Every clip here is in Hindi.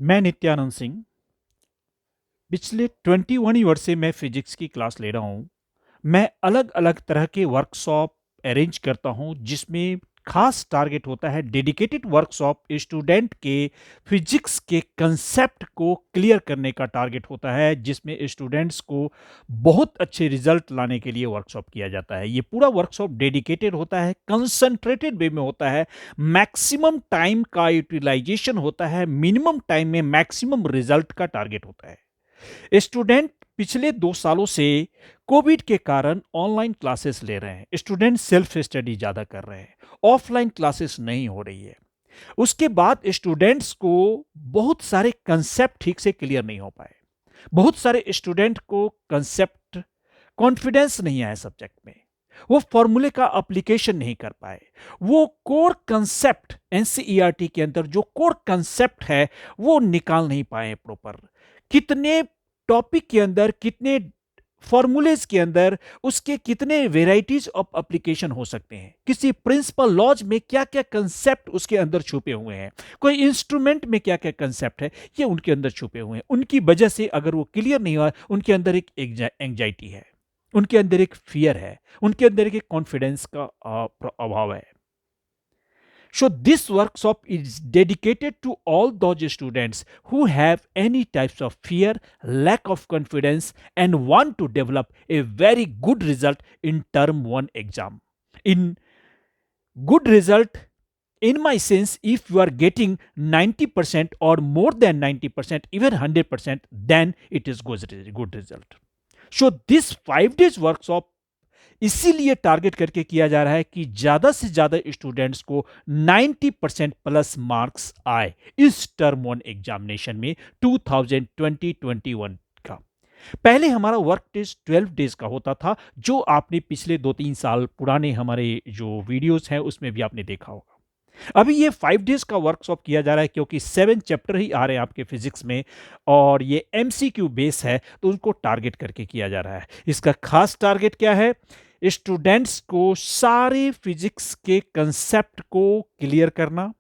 मैं नित्यानंद सिंह पिछले 21 ईयर से मैं फिजिक्स की क्लास ले रहा हूँ। मैं अलग-अलग तरह के वर्कशॉप अरेंज करता हूँ जिसमें खास टारगेट होता है डेडिकेटेड वर्कशॉप स्टूडेंट के फिजिक्स के कंसेप्ट को क्लियर करने का टारगेट होता है, जिसमें स्टूडेंट्स को बहुत अच्छे रिजल्ट लाने के लिए वर्कशॉप किया जाता है। ये पूरा वर्कशॉप डेडिकेटेड होता है, कंसंट्रेटेड वे में होता है, मैक्सिमम टाइम का यूटिलाइजेशन होता है, मिनिमम टाइम में मैक्सिमम रिजल्ट का टारगेट होता है। स्टूडेंट पिछले 2 सालों से कोविड के कारण ऑनलाइन क्लासेस ले रहे हैं। स्टूडेंट सेल्फ स्टडी ज्यादा कर रहे हैं, ऑफलाइन क्लासेस नहीं हो रही है। उसके बाद स्टूडेंट्स को बहुत सारे कंसेप्ट ठीक से क्लियर नहीं हो पाए। बहुत सारे स्टूडेंट को कंसेप्ट कॉन्फिडेंस नहीं आया सब्जेक्ट में। वो फॉर्मूले का एप्लीकेशन नहीं कर पाए। वो कोर कंसेप्ट एनसीईआरटी के अंदर जो कोर कंसेप्ट है वो निकाल नहीं पाए प्रॉपर। कितने टॉपिक के अंदर, कितने फॉर्मूलेज के अंदर उसके कितने वेराइटीज ऑफ एप्लीकेशन हो सकते हैं, किसी प्रिंसिपल लॉज में क्या क्या कंसेप्ट उसके अंदर छुपे हुए हैं, कोई इंस्ट्रूमेंट में क्या क्या कंसेप्ट है, ये उनके अंदर छुपे हुए हैं। उनकी वजह से अगर वो क्लियर नहीं हुआ, उनके अंदर एक एंजाइटी है, उनके अंदर एक फियर है, उनके अंदर एक कॉन्फिडेंस का अभाव है। So this workshop is dedicated to all those students who have any types of fear, lack of confidence, and want to develop a very good result in term 1 exam. In good result, in my sense, if you are getting 90% or more than 90%, even 100%, then it is good result. So this 5 days workshop इसीलिए टारगेट करके किया जा रहा है कि ज्यादा से ज्यादा स्टूडेंट्स को 90% प्लस मार्क्स आए इस टर्म 1 एग्जामिनेशन में 2020-21 का। पहले हमारा वर्क टेस्ट 12 डेज का होता था, जो आपने पिछले 2-3 साल पुराने हमारे जो वीडियोस हैं उसमें भी आपने देखा होगा। अभी ये 5 डेज का वर्कशॉप किया जा रहा है क्योंकि 7 चैप्टर ही आ रहे हैं आपके फिजिक्स में और ये एमसीक्यू बेस है, तो उनको टारगेट करके किया जा रहा है। इसका खास टारगेट क्या है? स्टूडेंट्स को सारे फिजिक्स के कंसेप्ट को क्लियर करना,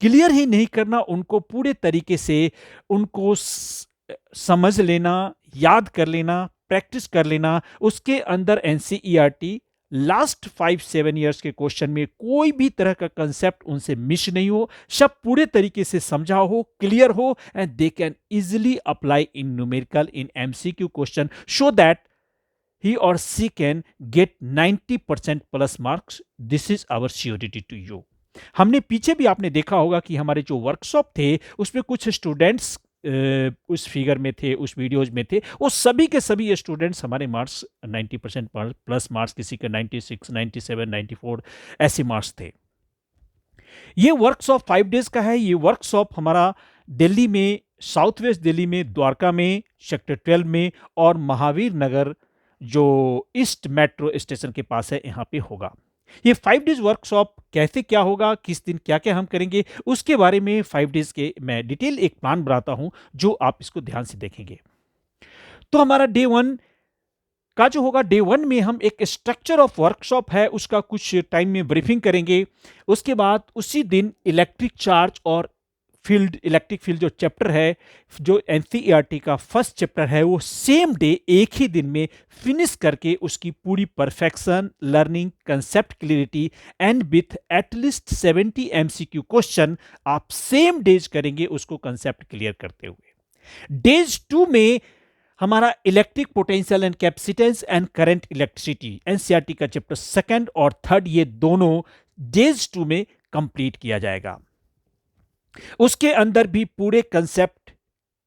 क्लियर ही नहीं करना, उनको पूरे तरीके से उनको समझ लेना, याद कर लेना, प्रैक्टिस कर लेना। उसके अंदर एनसीईआरटी लास्ट 5-7 ईयर्स के क्वेश्चन में कोई भी तरह का कंसेप्ट उनसे मिस नहीं हो, सब पूरे तरीके से समझा हो, क्लियर हो, and they can easily apply in numerical in MCQ question so that he or she can get 90% plus marks. This is our surety to you. हमने पीछे भी आपने देखा होगा कि हमारे जो वर्कशॉप थे उसमें कुछ स्टूडेंट्स उस फिगर में थे, उस वीडियोज में थे। वो सभी के सभी स्टूडेंट्स हमारे मार्क्स 90% प्लस मार्क्स, किसी के 96, 97, 94 ऐसे मार्क्स थे। ये वर्कशॉप 5 डेज का है। ये वर्कशॉप हमारा दिल्ली में, साउथ वेस्ट दिल्ली में, द्वारका में, सेक्टर 12 में और महावीर नगर जो ईस्ट मेट्रो स्टेशन के पास है, यहाँ पे होगा। ये 5 डेज वर्कशॉप कैसे क्या होगा, किस दिन क्या क्या हम करेंगे, उसके बारे में 5 डेज के मैं डिटेल एक प्लान बनाता हूं जो आप इसको ध्यान से देखेंगे। तो हमारा डे 1 का जो होगा, डे 1 में हम एक स्ट्रक्चर ऑफ वर्कशॉप है उसका कुछ टाइम में ब्रीफिंग करेंगे। उसके बाद उसी दिन इलेक्ट्रिक चार्ज और फील्ड, इलेक्ट्रिक फील्ड जो चैप्टर है, जो एनसीईआरटी का फर्स्ट चैप्टर है, वो सेम डे एक ही दिन में फिनिश करके उसकी पूरी perfection, learning, concept clarity and with at least 70 MCQ question आप सेम डेज करेंगे उसको कंसेप्ट क्लियर करते हुए। डेज 2 में हमारा electric potential and capacitance and current electricity, NCERT का चैप्टर 2nd और 3rd, ये दोनों डेज 2 में कंप्लीट किया जाएगा। उसके अंदर भी पूरे कंसेप्ट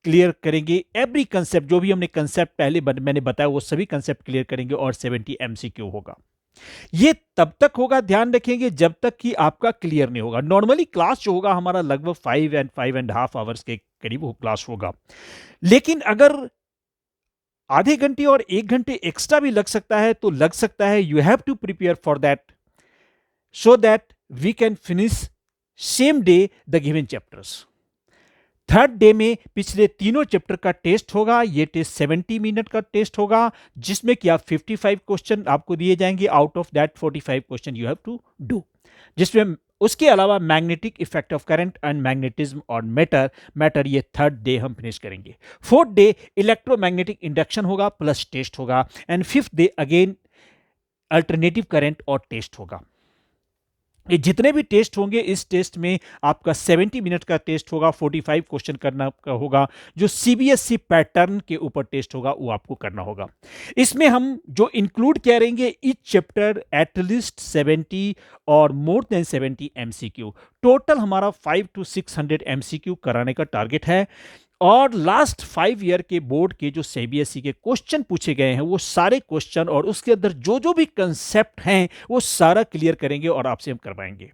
क्लियर करेंगे। एवरी कंसेप्ट, जो भी हमने कंसेप्ट पहले मैंने बताया, वो सभी कंसेप्ट क्लियर करेंगे और 70 एमसीक्यू होगा। ये तब तक होगा, ध्यान रखेंगे, जब तक कि आपका क्लियर नहीं होगा। नॉर्मली क्लास जो होगा हमारा लगभग 5.5 आवर्स के करीब वो क्लास होगा, लेकिन अगर आधे घंटे और 1 घंटे एक्स्ट्रा भी लग सकता है तो लग सकता है। You have to prepare for that so that we can finish same day the given chapters. 3rd day में पिछले तीनों चैप्टर का टेस्ट होगा। ये टेस्ट 70 मिनट का टेस्ट होगा, जिसमें कि आप 55 क्वेश्चन आपको दिए जाएंगे। Out of that 45 question you have to do, जिसमें उसके अलावा magnetic effect of current and magnetism और मैटर ये थर्ड डे हम फिनिश करेंगे। फोर्थ डे इलेक्ट्रोमैग्नेटिक इंडक्शन होगा प्लस टेस्ट होगा, and fifth day again alternative current और टेस्ट होगा। ये जितने भी टेस्ट होंगे, इस टेस्ट में आपका 70 मिनट का टेस्ट होगा, 45 क्वेश्चन करना का होगा। जो सीबीएसई पैटर्न के ऊपर टेस्ट होगा वो आपको करना होगा। इसमें हम जो इंक्लूड करेंगे ईच चैप्टर एटलीस्ट 70 और मोर देन 70 एमसीक्यू। टोटल हमारा 500 to 600 एमसीक्यू कराने का टारगेट है। और लास्ट 5 ईयर के बोर्ड के जो सीबीएसई के क्वेश्चन पूछे गए हैं वो सारे क्वेश्चन और उसके अंदर जो जो भी कंसेप्ट हैं वो सारा क्लियर करेंगे और आपसे हम करवाएंगे।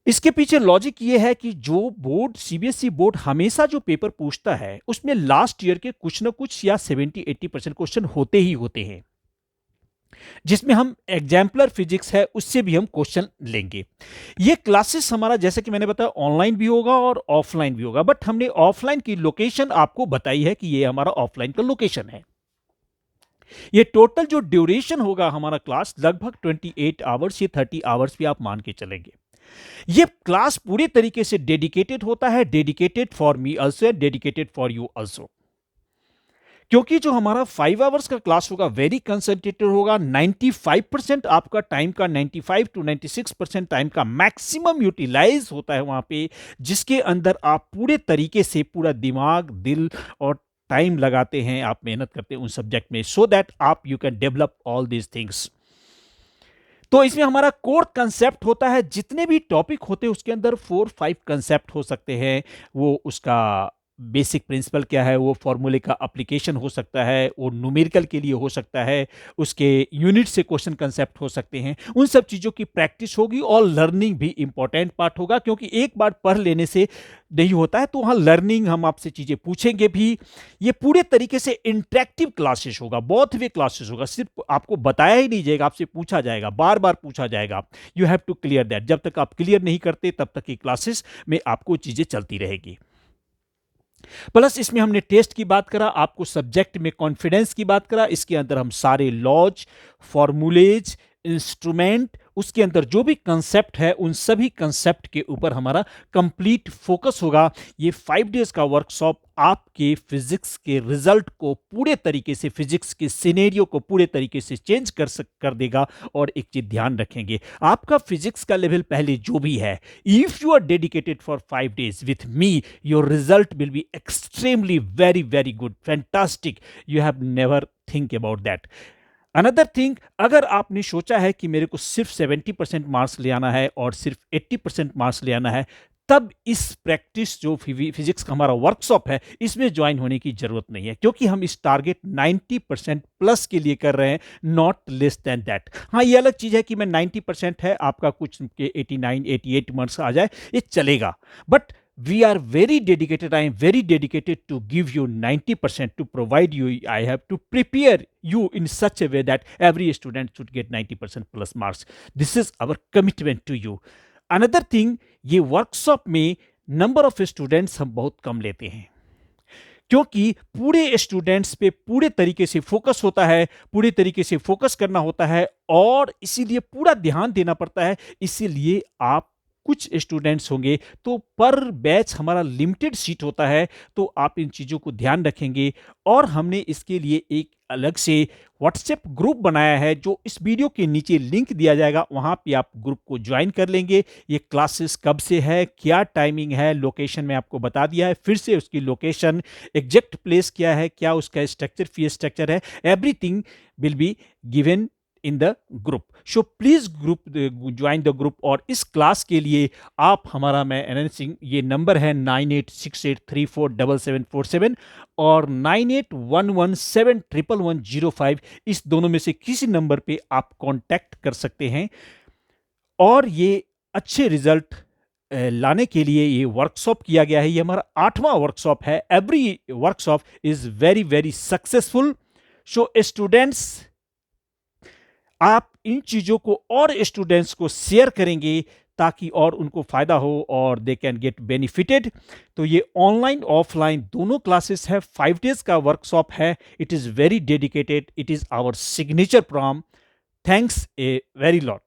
इसके पीछे लॉजिक ये है कि जो बोर्ड सीबीएसई बोर्ड हमेशा जो पेपर पूछता है उसमें लास्ट ईयर के कुछ ना कुछ या 70-80% क्वेश्चन होते ही होते हैं, जिसमें हम एग्जाम्पलर फिजिक्स है उससे भी हम क्वेश्चन लेंगे। ये क्लासेस हमारा जैसे कि मैंने बताया ऑनलाइन भी होगा और ऑफलाइन भी होगा, बट हमने ऑफलाइन की लोकेशन आपको बताई है कि ये हमारा ऑफलाइन का लोकेशन है। ये टोटल जो ड्यूरेशन होगा हमारा क्लास लगभग 28 आवर्स या 30 आवर्स भी आप मान के चलेंगे। ये क्लास पूरी तरीके से डेडिकेटेड होता है, dedicated for me also, dedicated for you also. क्योंकि जो हमारा 5 आवर्स का क्लास होगा वेरी कंसंट्रेटेड होगा। 95% आपका टाइम का 95 to 96% टाइम का मैक्सिमम यूटिलाइज होता है वहां पे, जिसके अंदर आप पूरे तरीके से पूरा दिमाग, दिल और टाइम लगाते हैं, आप मेहनत करते हैं उन सब्जेक्ट में, सो दैट आप you can develop all these things. तो इसमें हमारा कोर कंसेप्ट होता है, जितने भी टॉपिक होते हैं उसके अंदर 4-5 कंसेप्ट हो सकते हैं। वो उसका बेसिक प्रिंसिपल क्या है, वो फॉर्मूले का एप्लीकेशन हो सकता है, वो न्यूमेरिकल के लिए हो सकता है, उसके यूनिट से क्वेश्चन कंसेप्ट हो सकते हैं। उन सब चीज़ों की प्रैक्टिस होगी और लर्निंग भी इंपॉर्टेंट पार्ट होगा, क्योंकि एक बार पढ़ लेने से नहीं होता है, तो वहाँ लर्निंग, हम आपसे चीज़ें पूछेंगे भी। ये पूरे तरीके से इंटरेक्टिव क्लासेस होगा, बोथ वे क्लासेस होगा। सिर्फ आपको बताया ही नहीं जाएगा, आपसे पूछा जाएगा, बार बार पूछा जाएगा। You have to clear that. जब तक आप क्लियर नहीं करते तब तक की क्लासेस में आपको चीज़ें चलती रहेगी। प्लस इसमें हमने टेस्ट की बात करा, आपको सब्जेक्ट में कॉन्फिडेंस की बात करा। इसके अंदर हम सारे लॉज, फॉर्मूलेज, इंस्ट्रूमेंट, उसके अंदर जो भी कंसेप्ट है उन सभी कंसेप्ट के ऊपर हमारा कंप्लीट फोकस होगा। ये 5 डेज का वर्कशॉप आपके फिजिक्स के रिजल्ट को पूरे तरीके से, फिजिक्स के सिनेरियो को पूरे तरीके से चेंज कर देगा। और एक चीज ध्यान रखेंगे, आपका फिजिक्स का लेवल पहले जो भी है, if you are dedicated for 5 days with me, your result will be extremely very very good, fantastic. You have never think about that. Another thing, अगर आपने सोचा है कि मेरे को सिर्फ 70% मार्क्स ले आना है और सिर्फ 80% मार्क्स ले आना है, तब इस प्रैक्टिस जो फिजिक्स का हमारा वर्कशॉप है इसमें ज्वाइन होने की जरूरत नहीं है, क्योंकि हम इस टारगेट 90% प्लस के लिए कर रहे हैं, नॉट लेस देन दैट। हाँ, ये अलग चीज है कि मैं 90% है, आपका कुछ के 89-88 मार्क्स आ जाए, ये चलेगा, but we are very dedicated. I am very dedicated to give you 90%, to provide you. I have to prepare you in such a way that every student should get 90% plus marks. This is our commitment to you. Another thing, ये वर्कशॉप में नंबर ऑफ स्टूडेंट्स हम बहुत कम लेते हैं, क्योंकि पूरे स्टूडेंट्स पे पूरे तरीके से फोकस होता है, पूरे तरीके से फोकस करना होता है, और इसीलिए पूरा ध्यान देना पड़ता है। इसीलिए आप कुछ स्टूडेंट्स होंगे तो पर बैच हमारा लिमिटेड सीट होता है, तो आप इन चीज़ों को ध्यान रखेंगे। और हमने इसके लिए एक अलग से व्हाट्सएप ग्रुप बनाया है, जो इस वीडियो के नीचे लिंक दिया जाएगा, वहाँ पे आप ग्रुप को ज्वाइन कर लेंगे। ये क्लासेस कब से है, क्या टाइमिंग है, लोकेशन में आपको बता दिया है, फिर से उसकी लोकेशन, एग्जैक्ट प्लेस क्या है, क्या उसका स्ट्रक्चर, फी स्ट्रक्चर है, everything will be given in the group. So please group join the group. और इस क्लास के लिए आप हमारा, मैं अनाउंसिंग, ये नंबर है 9868347747 और 9811711105, इस दोनों में से किसी नंबर पे आप कांटेक्ट कर सकते हैं। और ये अच्छे रिजल्ट लाने के लिए ये वर्कशॉप किया गया है। ये हमारा 8वां वर्कशॉप है। Every workshop is very very successful. So students, आप इन चीज़ों को और स्टूडेंट्स को शेयर करेंगे ताकि और उनको फ़ायदा हो और दे कैन गेट बेनिफिटेड। तो ये ऑनलाइन ऑफलाइन दोनों क्लासेस है, 5 डेज का वर्कशॉप है। It is very dedicated, it is our signature programme. Thanks a very lot.